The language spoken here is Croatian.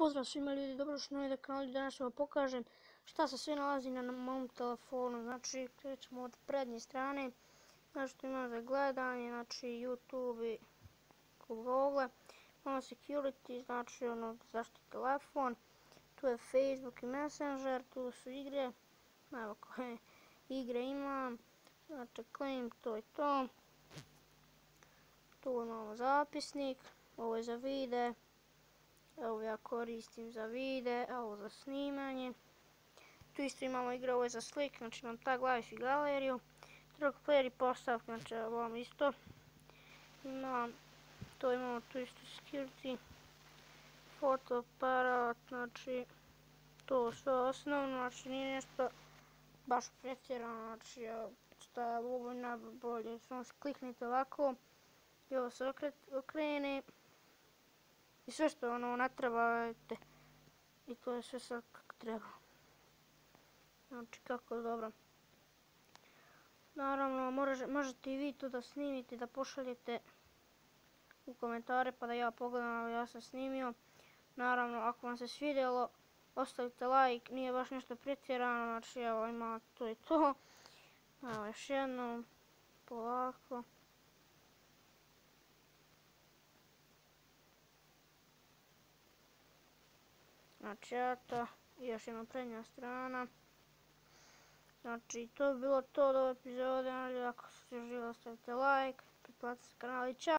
Pozdrav svima ljudi, dobrodošli na ovaj kanal i danas ću vam pokažem šta se sve nalazi na mom telefonu. Znači, krećemo od prednje strane, znači tu imamo za gledanje, znači YouTube i Google, imamo security, znači ono zaštiti telefon, tu je Facebook i Messenger, tu su igre, evo koje igre imam, znači claim, to je to, tu imamo zapisnik, ovo je za videe. Evo ja koristim za videe, evo za snimanje. Tu isto imamo igre, ovo je za slik, znači imam tag life i galeriju. Drug player i postavka, znači evo vam isto. Imamo tu isto security, fotoaparat, znači to sve osnovno, znači nije nešto baš pretjerano, znači šta je ovo najbolje, samo se kliknite ovako i ovo se okrene. I sve što ono ne treba, i to je sve sad kako treba. Znači kako je dobro. Naravno možete i vi to da snimite, da pošaljete u komentare pa da ja pogledam, ja sam snimio. Naravno ako vam se svidjelo ostavite like, nije baš nešto pretjerano, znači evo ima to i to. Evo još jednom, polako. Znači eto, još jedna prednja strana. Znači to bi bilo to od ove epizode, ako se želi ostavite like, pretplatite se kanal i čao!